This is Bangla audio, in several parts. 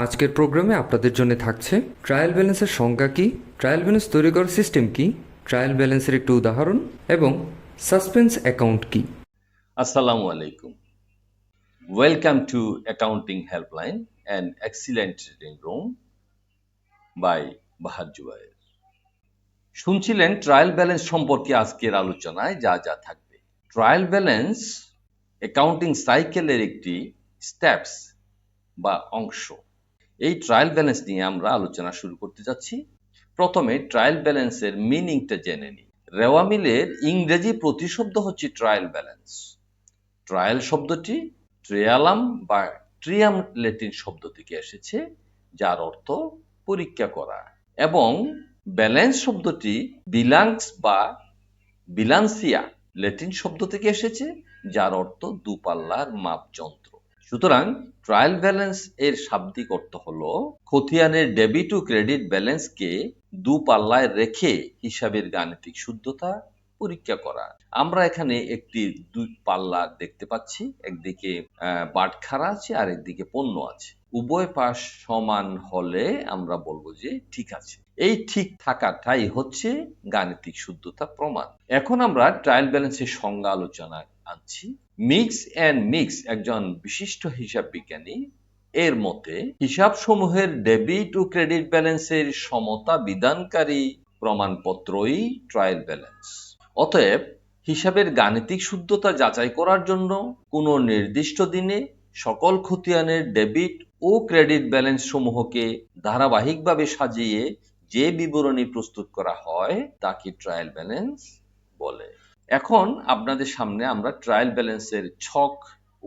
আজকের প্রোগ্রামে আপনাদের জন্য থাকছে ট্রায়াল ব্যালেন্সের সংজ্ঞা কী, ট্রায়াল ব্যালেন্স তৈরি করার সিস্টেম কী, ট্রায়াল ব্যালেন্সের একটি উদাহরণ এবং suspense account key. Assalamu alaikum. Welcome to Accounting Helpline, an excellent reading room by Bahar Jubair. শুনছিলেন ট্রায়াল ব্যালেন্স সম্পর্কে আজকের আলোচনায় যা যা থাকবে। ট্রায়াল ব্যালেন্স অ্যাকাউন্টিং সাইকেলের একটি স্টেপস বা অংশ। এই ট্রায়াল ব্যালেন্স নিয়ে আমরা আলোচনা শুরু করতে যাচ্ছি। প্রথমে ট্রায়াল ব্যালেন্সের মিনিংটা জেনে নিই। রেওয়া মিলের ইংরেজি প্রতিশব্দ হচ্ছে ট্রায়াল ব্যালেন্স। ট্রায়াল শব্দটি ট্রেয়ালাম বা ট্রিয়াম ল্যাটিন শব্দ থেকে এসেছে, যার অর্থ পরীক্ষা করা, এবং ব্যালেন্স শব্দটি বিলাংস বা বিলান্সিয়া ল্যাটিন শব্দ থেকে এসেছে, যার অর্থ দুপাল্লার মাপযন্ত্র। সুতরাং ট্রায়াল ব্যালেন্স এর শাব্দিক অর্থ হলো খতিয়ানের ডেবিট ও ক্রেডিট ব্যালেন্সকে দুপাল্লায় রেখে হিসাবের গাণিতিক শুদ্ধতা পরীক্ষা করা। আমরা এখানে একটি দুই পাল্লা দেখতে পাচ্ছি, একদিকে বাটখারা আছে আর একদিকে পণ্য আছে। উভয় পাশ সমান হলে আমরা বলবো যে ঠিক আছে। এই ঠিক থাকাটাই হচ্ছে গাণিতিক শুদ্ধতা প্রমাণ। এখন আমরা ট্রায়াল ব্যালেন্সের সংজ্ঞা আলোচনায় আনছি। মিক্স অ্যান্ড মিক্স একজন বিশিষ্ট হিসাব বিজ্ঞানী এর মতে হিসাব সমূহের ডেবিট ও ক্রেডিট ব্যালেন্সের সমতা বিধানকারী প্রমাণপত্রই ট্রায়াল ব্যালেন্স। অতএব হিসাবের গাণিতিক শুদ্ধতা যাচাই করার জন্য কোনো নির্দিষ্ট দিনে সকল খতিয়ানের ডেবিট ও ক্রেডিট ব্যালেন্স সমূহকে ধারাবাহিকভাবে সাজিয়ে যে বিবরণী প্রস্তুত করা হয় তাকে ট্রায়াল ব্যালেন্স বলে। এখন আপনাদের সামনে আমরা ট্রায়াল ব্যালেন্সের ছক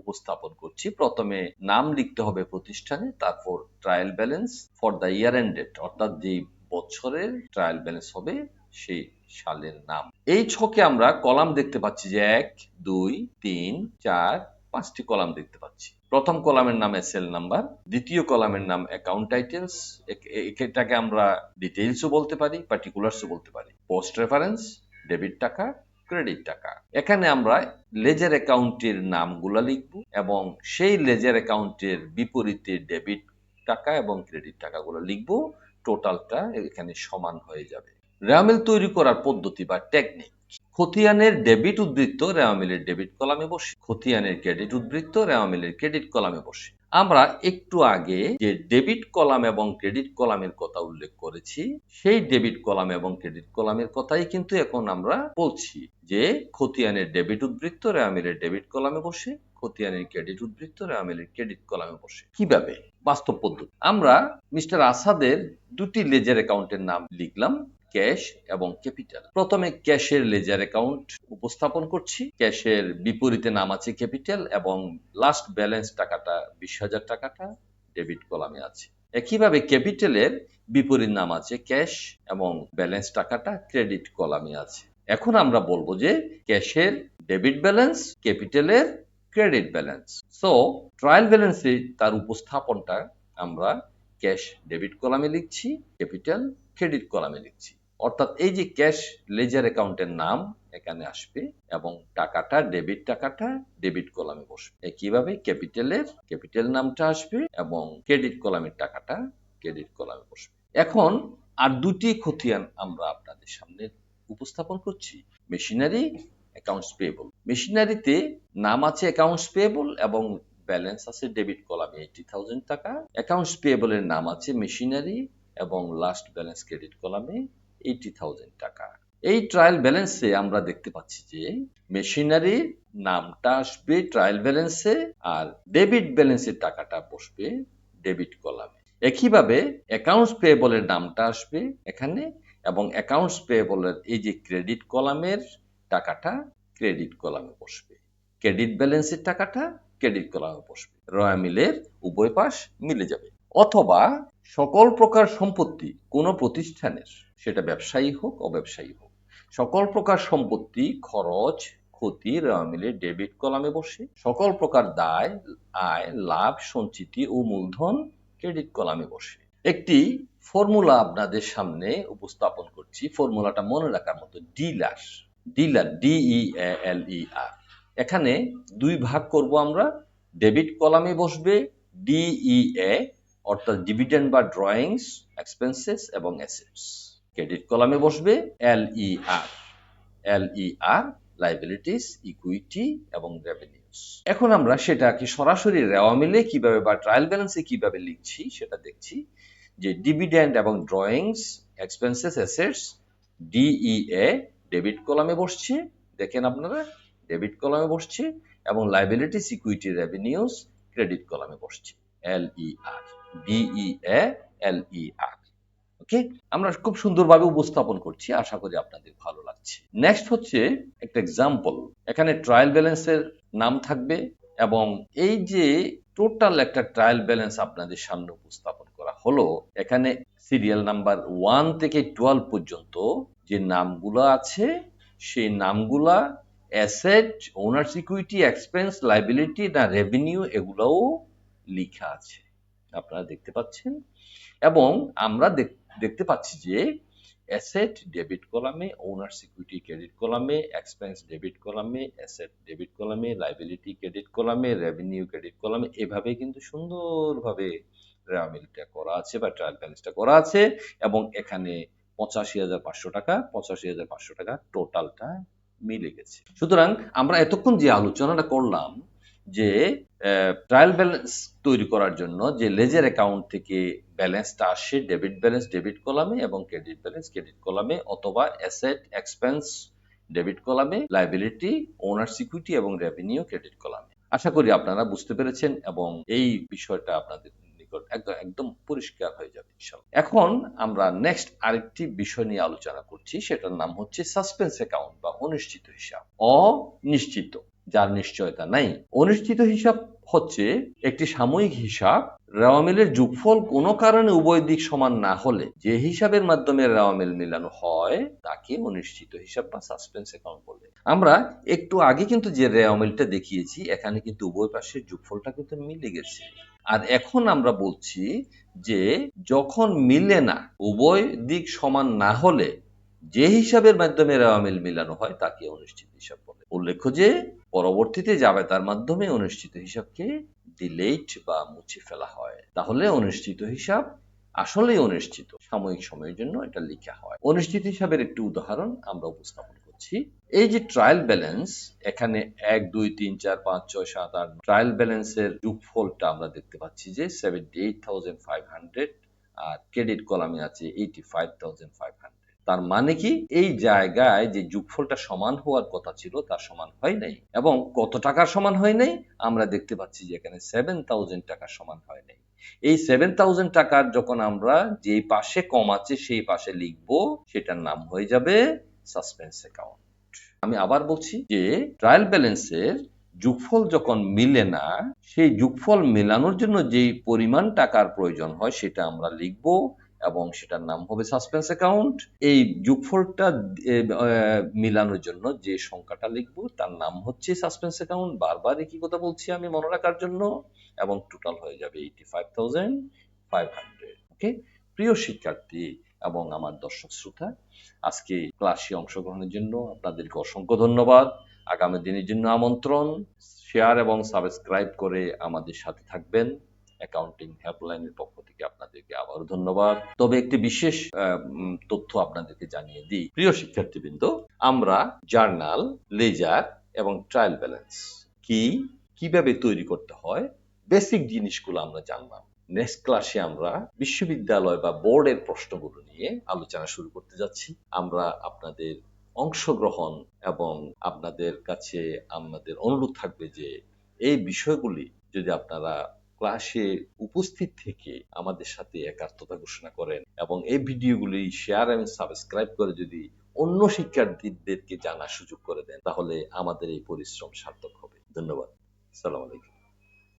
উপস্থাপন করছি। প্রথমে নাম লিখতে হবে প্রতিষ্ঠানে, তারপর trial balance for the year end date, অর্থাৎ যে বছরের ট্রায়াল ব্যালেন্স হবে সেই সালের নাম। এই ছকে আমরা কলাম দেখতে পাচ্ছি যে 1, 2, 3, 4, 5টি কলাম দেখতে পাচ্ছি। প্রথম কলামের নাম এসএল নাম্বার, দ্বিতীয় কলামের নাম অ্যাকাউন্ট টাইটেলস, এটাকে আমরা ডিটেইলসও বলতে পারি, পার্টিকুলার্সও বলতে পারি। পোস্ট রেফারেন্স, ডেবিট টাকা, ক্রেডিট টাকা। এখানে আমরা লেজার অ্যাকাউন্টের নামগুলা লিখব এবং সেই লেজার অ্যাকাউন্টের বিপরীতে ডেবিট টাকা এবং ক্রেডিট টাকাগুলো লিখব। টোটালটা এখানে সমান হয়ে যাবে। রেওয়ামিল তৈরি করার পদ্ধতি বা টেকনিক। খতিয়ানের ডেবিট উদ্বৃত্ত রেওয়ামিলের ডেবিট কলামে বসে, খতিয়ানের ক্রেডিট উদ্বৃত্ত রেওয়ামিলের ক্রেডিট কলামে বসে। আমরা একটু আগে যে ডেবিট কলাম এবং ক্রেডিট কলামের কথা উল্লেখ করেছি, সেই ডেবিট কলাম এবং ক্রেডিট কলামের কথাই কিন্তু এখন আমরা বলছি যে খতিয়ানের ডেবিট উদ্বৃত্ত রেওয়ামিলের ডেবিট কলামে বসে, খতিয়ানের ক্রেডিট উদ্বৃত্ত রেওয়ামিলের ক্রেডিট কলামে বসে। কিভাবে? বাস্তব পদ্ধতি। আমরা মিস্টার আসাদের দুটি লেজার অ্যাকাউন্টের নাম লিখলাম, ক্যাশ এবং ক্যাপিটাল। প্রথমে ক্যাশের লেজার অ্যাকাউন্ট উপস্থাপন করছি। ক্যাশের বিপরীতে নাম আছে ক্যাপিটাল এবং লাস্ট ব্যালেন্স টাকাটা 20,000 টাকাটা ডেবিট কলামে আছে। একইভাবে ক্যাপিটালের বিপরীত নাম আছে ক্যাশ এবং ব্যালেন্স টাকাটা ক্রেডিট কলামে আছে। এখন আমরা বলবো যে ক্যাশের ডেবিট ব্যালেন্স, ক্যাপিটালের ক্রেডিট ব্যালেন্স। সো ট্রায়াল ব্যালেন্সে তার উপস্থাপনটা আমরা ক্যাশ ডেবিট কলামে লিখছি, ক্যাপিটাল ক্রেডিট কলামে লিখছি। অর্থাৎ এই যে ক্যাশ লেজার অ্যাকাউন্টের নাম এখানে আসবে এবং টাকাটা ডেবিট টাকাটা ডেবিট কলামে বসবে। একইভাবে ক্যাপিটাল নামটা আসবে এবং ক্রেডিট কলামের টাকাটা ক্রেডিট কলামে বসবে। এখন আর দুটি খতিয়ান আমরা আপনাদের সামনে উপস্থাপন করছি, মেশিনারি, অ্যাকাউন্টস পেয়েবল। মেশিনারিতে নাম আছে অ্যাকাউন্টস পেয়েবল এবং ব্যালেন্স আছে ডেবিট কলামে 80,000 টাকা। অ্যাকাউন্টস পেয়েবলের নাম আছে মেশিনারি এবং লাস্ট ব্যালেন্স ক্রেডিট কলামে 80,000 টাকা। এই ট্রায়াল ব্যালেন্সে আমরা দেখতে পাচ্ছি যে মেশিনারির নামটা আসবে ট্রায়াল ব্যালেন্সে আর ডেবিট ব্যালেন্সের টাকাটা বসবে ডেবিট কলামে। একইভাবে অ্যাকাউন্টস পেয়েবলের নামটা আসবে এখানে এবং অ্যাকাউন্টস পেয়েবলের এই যে ক্রেডিট কলামের টাকাটা ক্রেডিট কলামে বসবে। ক্রেডিট ব্যালেন্সের টাকাটা ক্রেডিট কলামে বসবে। রেওয়ামিলের উভয় পাশ মিলে যাবে। অথবা সকল প্রকার সম্পত্তি কোনো প্রতিষ্ঠানের, সেটা ব্যবসায়ী হোক অব্যবসায়ী হোক, সকল প্রকার সম্পত্তি, খরচ, ক্ষতি রেওয়ামিলের ডেবিট কলামে বসে। সকল প্রকার দায়, আয়, লাভ, সঞ্চিতি ও মূলধন ক্রেডিট কলামে বসে। একটি ফর্মুলা আপনাদের সামনে উপস্থাপন করছি। ফর্মুলাটা মনে রাখার মতো। Dealer, DEALER। এখানে দুই ভাগ করব আমরা। ডেবিট কলামে বসবে DEA অর্থাৎ ডিভিডেন্ড বা ড্রয়িংস, এক্সপেন্সেস এবং অ্যাসেটস। ক্রেডিট কলামে বসবে LER, লাইবিলিটিস, ইকুইটি এবং রেভিনিউস। এখন আমরা সেটাকে সরাসরি রেওয়ামিলে কিভাবে বা ট্রায়াল ব্যালেন্সে কিভাবে লিখছি সেটা দেখছি। যে ডিভিডেন্ড এবং drawings, expenses, assets, DEA debit কলামে বসছে, দেখেন আপনারা ডেবিট কলামে বসছে, এবং লাইবিলিটিস, ইকুইটি, রেভিনিউস ক্রেডিট কলামে বসছে LER, DEA LER। ওকে, আমরা খুব সুন্দরভাবে উপস্থাপন করছি, আশা করি আপনাদের ভালো লাগছে। নেক্সট হচ্ছে একটা এক্সাম্পল। এখানে ট্রায়াল ব্যালেন্সের নাম থাকবে এবং এই যে টোটাল একটা ট্রায়াল ব্যালেন্স আপনাদের সামনে উপস্থাপন করা হলো, এখানে সিরিয়াল নাম্বার 1 থেকে 12 পর্যন্ত যে নামগুলো আছে সেই নামগুলা asset, owners equity, expense, liability না রেভিনিউ এগুলোও লেখা আছে, আপনারা দেখতে পাচ্ছেন। এবং আমরা দেখতে পাচ্ছি যে অ্যাসেট ডেবিট কলামে, ওনার্স ইকুইটি ক্রেডিট কলামে, এক্সপেন্স ডেবিট কলামে, অ্যাসেট ডেবিট কলামে, লাইবিলিটি ক্রেডিট কলামে, রেভিনিউ ক্রেডিট কলামে, এভাবে কিন্তু সুন্দরভাবে রেওয়ামিলটা করা আছে বা ট্রায়াল ব্যালেন্সটা করা আছে। এবং এখানে 85,500 টাকা, 85,500 টাকা টোটালটা মিলে গেছে। সুতরাং আমরা এতক্ষণ যে আলোচনাটা করলাম যে ট্রায়াল ব্যালেন্স তৈরি করার জন্য যে লেজার অ্যাকাউন্ট থেকে ব্যালেন্সটা আসে, ডেবিট ব্যালেন্স ডেবিট কলামে এবং ক্রেডিট ব্যালেন্স ক্রেডিট কলামে, অথবা অ্যাসেট এক্সপেন্স ডেবিট কলামে, লাইবিলিটি, ওনার্স ইকুইটি এবং রেভিনিউ ক্রেডিট কলামে। আশা করি আপনারা বুঝতে পেরেছেন এবং এই বিষয়টা আপনাদের নিকট একদম পরিষ্কার হয়ে যাবে ইনশাআল্লাহ। এখন আমরা নেক্সট আরেকটি বিষয় নিয়ে আলোচনা করছি, সেটার নাম হচ্ছে সাসপেন্স অ্যাকাউন্ট বা অনিশ্চিত হিসাব। অনিশ্চিত, যার নিশ্চয়তা নাই। অনিশ্চিত হিসাব হচ্ছে একটি সাময়িক হিসাব। রেওয়ামিলের যোগফল কোনো কারণে উভয় দিক সমান না হলে যে হিসাবের মাধ্যমে রেওয়ামিল মিলানো হয় তাকে অনিশ্চিত হিসাব বা সাসপেন্স অ্যাকাউন্ট বলে। আমরা একটু আগে কিন্তু যে রেওয়ামিলটা দেখিয়েছি, এখানে কিন্তু উভয় পাশের যোগফলটা কিন্তু মিলে গেছে। আর এখন আমরা বলছি যে যখন মিলে না, উভয় দিক সমান না হলে যে হিসাবের মাধ্যমে রেওয়ামিল মিলানো হয় তাকে অনিশ্চিত হিসাব বলে। উল্লেখ্য যে পরবর্তীতে জাবেতার মাধ্যমে অনিশ্চিত হিসাবকে ডিলেট বা মুছে ফেলা হয়। তাহলে অনিশ্চিত হিসাব আসলেই অনিশ্চিত, সাময়িক সময়ের জন্য এটা লেখা হয়। অনিশ্চিত হিসাবের একটি উদাহরণ আমরা উপস্থাপন করছি। এই যে ট্রায়াল ব্যালেন্স, এখানে 1, 2, 3, 4, 5, 6, 7, 8 ট্রায়াল ব্যালেন্সের যোগফলটা আমরা দেখতে পাচ্ছি যে 78,500, আর ক্রেডিট কলামে আছে 85,500। তার মানে কি, এই জায়গায় যে যোগফলটা সমান হওয়ার কথা ছিল তার সমান হয় নাই। এবং কত টাকার সমান হয় নাই, আমরা দেখতে পাচ্ছি যে এখানে 7,000 টাকার সমান হয় নাই। এই 7,000 টাকার যখন আমরা যেই পাশে কম আছে সেই পাশে লিখবো, সেটার নাম হয়ে যাবে সাসপেন্স অ্যাকাউন্ট। আমি আবার বলছি যে ট্রায়াল ব্যালেন্সের যোগফল যখন মিলে না, সেই যোগফল মেলানোর জন্য যেই পরিমাণ টাকার প্রয়োজন হয় সেটা আমরা লিখবো এবং সেটার নাম হবে সাসপেন্স অ্যাকাউন্ট। এই যোগফলটা মিলানোর জন্য যে সংখ্যাটা লিখবো তার নাম হচ্ছে সাসপেন্স অ্যাকাউন্ট। বারবার একই কথা বলছি আমি মনে রাখার জন্য, এবং টোটাল হয়ে যাবে 85,500। ওকে, প্রিয় শিক্ষার্থী এবং আমার দর্শক শ্রোতা, আজকে ক্লাসে অংশগ্রহণের জন্য আপনাদেরকে অসংখ্য ধন্যবাদ। আগামী দিনের জন্য আমন্ত্রণ। শেয়ার এবং সাবস্ক্রাইব করে আমাদের সাথে থাকবেন। অ্যাকাউন্টিং হেল্পলাইনের পক্ষ থেকে আপনাদেরকে আবারও ধন্যবাদ। তবে একটি বিশেষ তথ্য আপনাদেরকে জানিয়ে দিই, প্রিয় শিক্ষার্থীবৃন্দ, আমরা জার্নাল, লেজার এবং ট্রায়াল ব্যালেন্স কিভাবে তৈরি করতে হয়, বেসিক জিনিসগুলো আমরা জানলাম। নেক্সট ক্লাসে আমরা বিশ্ববিদ্যালয় বা বোর্ডের প্রশ্নগুলো নিয়ে আলোচনা শুরু করতে যাচ্ছি। আমরা আপনাদের অংশগ্রহণ এবং আপনাদের কাছে আমাদের অনুরোধ থাকবে যে এই বিষয়গুলি যদি আপনারা ক্লাসে উপস্থিত থেকে আমাদের সাথে একাত্মতা ঘোষণা করেন এবং এই ভিডিওগুলি শেয়ার এবং সাবস্ক্রাইব করে যদি অন্য শিক্ষার্থীদেরকে জানার সুযোগ করে দেন, তাহলে আমাদের এই পরিশ্রম সার্থক হবে। ধন্যবাদ। আসসালামু আলাইকুম।